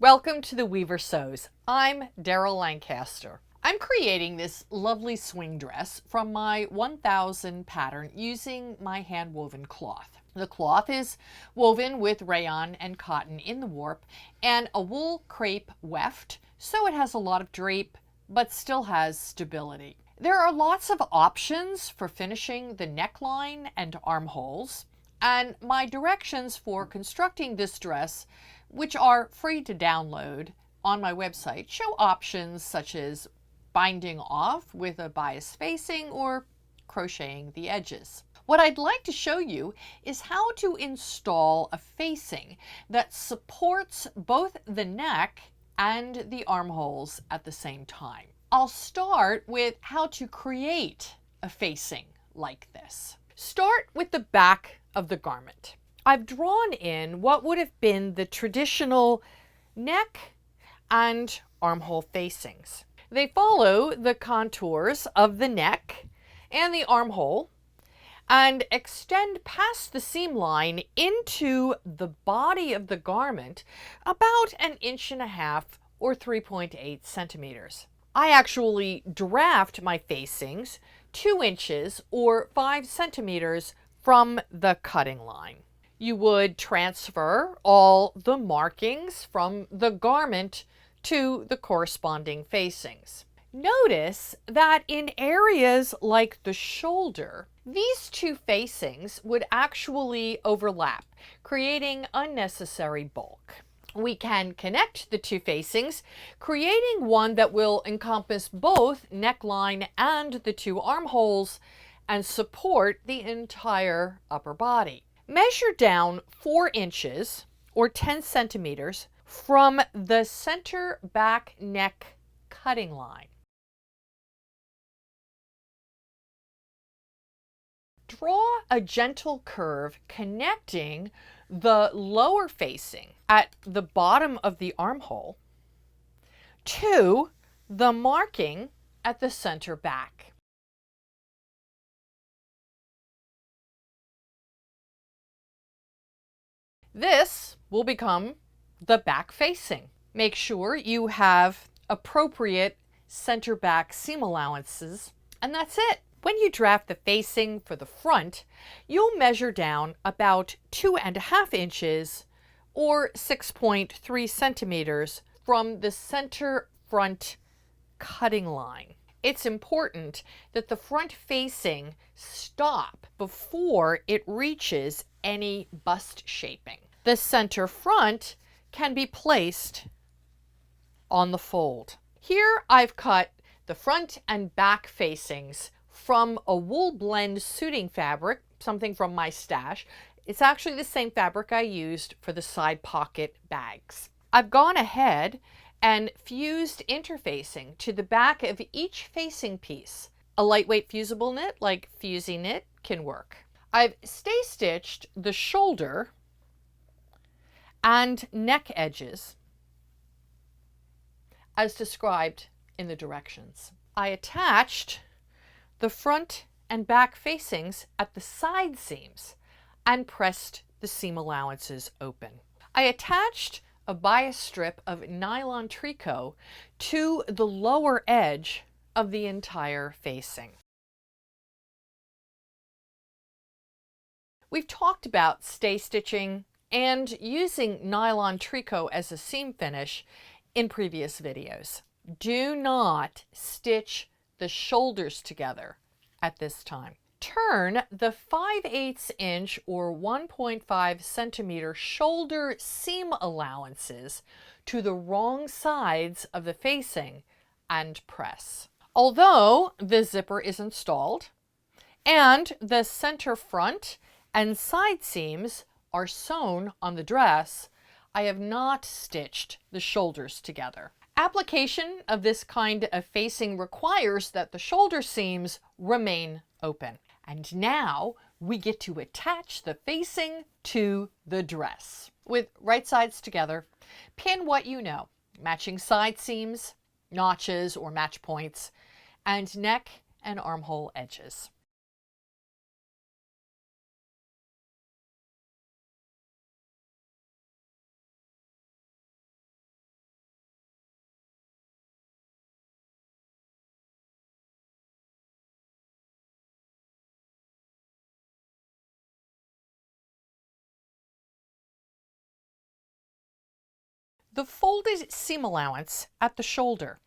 Welcome to the Weaver Sews. I'm Daryl Lancaster. I'm creating this lovely swing dress from my 1000 pattern using my hand-woven cloth. The cloth is woven with rayon and cotton in the warp and a wool crepe weft, so it has a lot of drape but still has stability. There are lots of options for finishing the neckline and armholes, and my directions for constructing this dress, which are free to download on my website, show options such as binding off with a bias facing or crocheting the edges. What I'd like to show you is how to install a facing that supports both the neck and the armholes at the same time. I'll start with how to create a facing like this. Start with the back of the garment. I've drawn in what would have been the traditional neck and armhole facings. They follow the contours of the neck and the armhole and extend past the seam line into the body of the garment about 1.5 inches or 3.8 centimeters. I actually draft my facings 2 inches or 5 centimeters from the cutting line. You would transfer all the markings from the garment to the corresponding facings. Notice that in areas like the shoulder, these two facings would actually overlap, creating unnecessary bulk. We can connect the two facings, creating one that will encompass both neckline and the two armholes and support the entire upper body. Measure down 4 inches or 10 centimeters from the center back neck cutting line. Draw a gentle curve connecting the lower facing at the bottom of the armhole to the marking at the center back. This will become the back facing. Make sure you have appropriate center back seam allowances, and that's it. When you draft the facing for the front, you'll measure down about 2.5 inches or 6.3 centimeters from the center front cutting line. It's important that the front facing stop before it reaches any bust shaping. The center front can be placed on the fold. Here I've cut the front and back facings from a wool blend suiting fabric, something from my stash. It's actually the same fabric I used for the side pocket bags. I've gone ahead and fused interfacing to the back of each facing piece. A lightweight fusible knit like Fusy Knit can work. I've stay stitched the shoulder and neck edges as described in the directions. I attached the front and back facings at the side seams and pressed the seam allowances open. I attached a bias strip of nylon tricot to the lower edge of the entire facing. We've talked about stay stitching and using nylon tricot as a seam finish in previous videos. Do not stitch the shoulders together at this time. Turn the 5/8 inch or 1.5 centimeter shoulder seam allowances to the wrong sides of the facing and press. Although the zipper is installed and the center front and side seams are sewn on the dress, I have not stitched the shoulders together. Application of this kind of facing requires that the shoulder seams remain open. And now we get to attach the facing to the dress. With right sides together, pin what you know, matching side seams, notches or match points, and neck and armhole edges. The folded seam allowance at the shoulder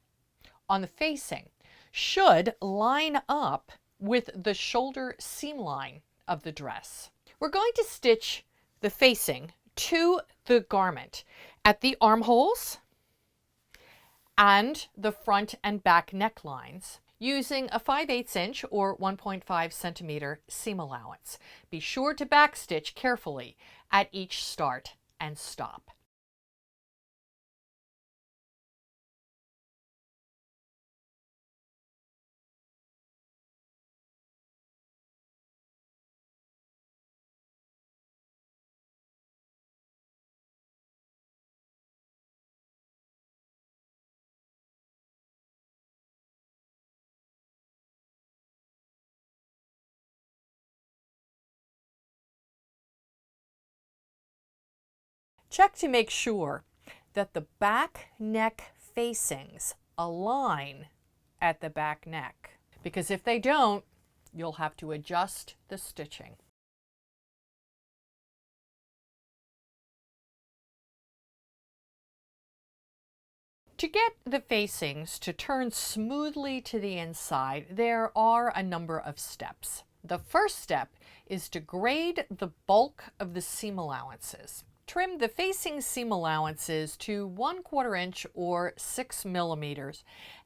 on the facing should line up with the shoulder seam line of the dress. We're going to stitch the facing to the garment at the armholes and the front and back necklines using a 5/8 inch or 1.5 centimeter seam allowance. Be sure to backstitch carefully at each start and stop. Check to make sure that the back neck facings align at the back neck, because if they don't, you'll have to adjust the stitching. To get the facings to turn smoothly to the inside, there are a number of steps. The first step is to grade the bulk of the seam allowances. Trim the facing seam allowances to 1/4 inch or 6 millimeters,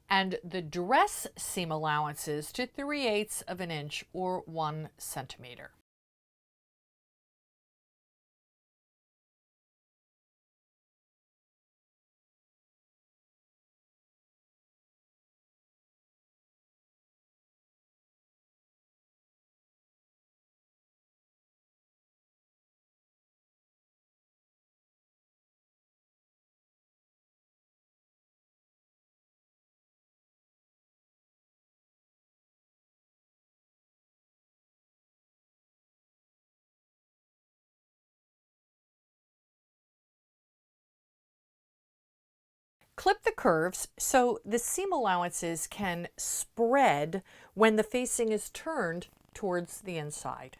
and the dress seam allowances to 3/8 of an inch or 1 centimeter. Clip the curves so the seam allowances can spread when the facing is turned towards the inside.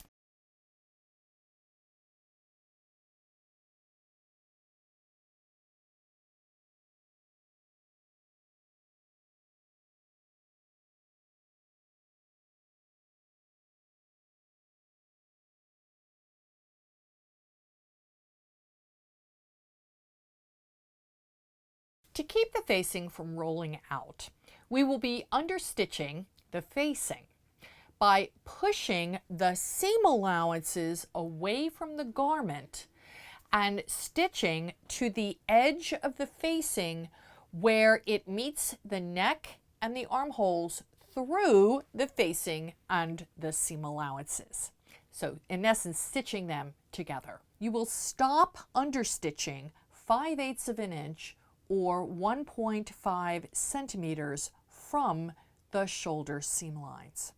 To keep the facing from rolling out, we will be understitching the facing by pushing the seam allowances away from the garment and stitching to the edge of the facing where it meets the neck and the armholes through the facing and the seam allowances. So in essence, stitching them together. You will stop understitching 5/8 of an inch or 1.5 centimeters from the shoulder seam lines.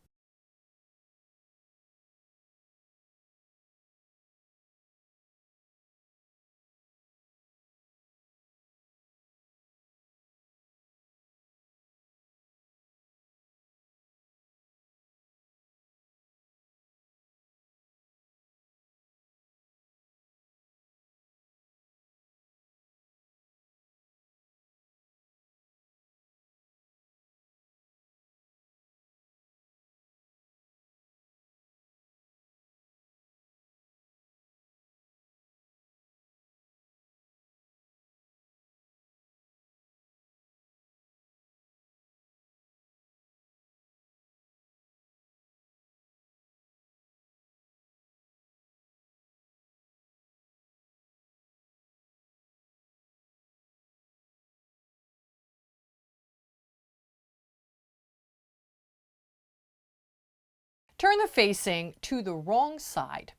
Turn the facing to the wrong side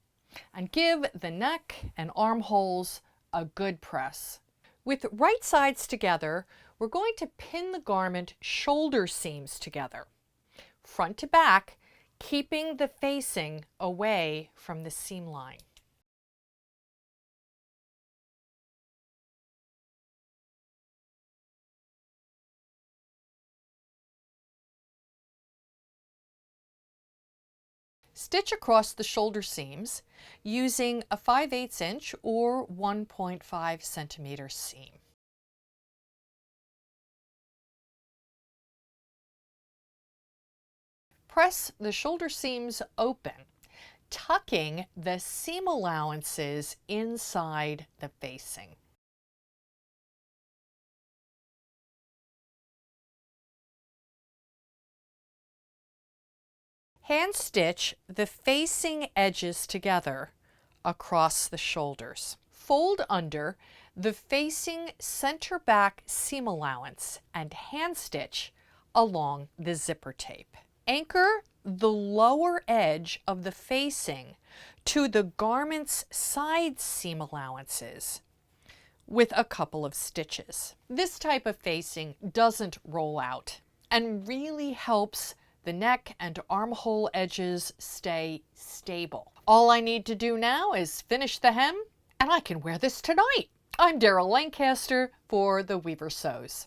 and give the neck and armholes a good press. With right sides together, we're going to pin the garment shoulder seams together, front to back, keeping the facing away from the seam line. Stitch across the shoulder seams using a 5/8 inch or 1.5 centimeter seam. Press the shoulder seams open, tucking the seam allowances inside the facing. Hand stitch the facing edges together across the shoulders. Fold under the facing center back seam allowance and hand stitch along the zipper tape. Anchor the lower edge of the facing to the garment's side seam allowances with a couple of stitches. This type of facing doesn't roll out and really helps the neck and armhole edges stay stable. All I need to do now is finish the hem and I can wear this tonight. I'm Daryl Lancaster for The Weaver Sews.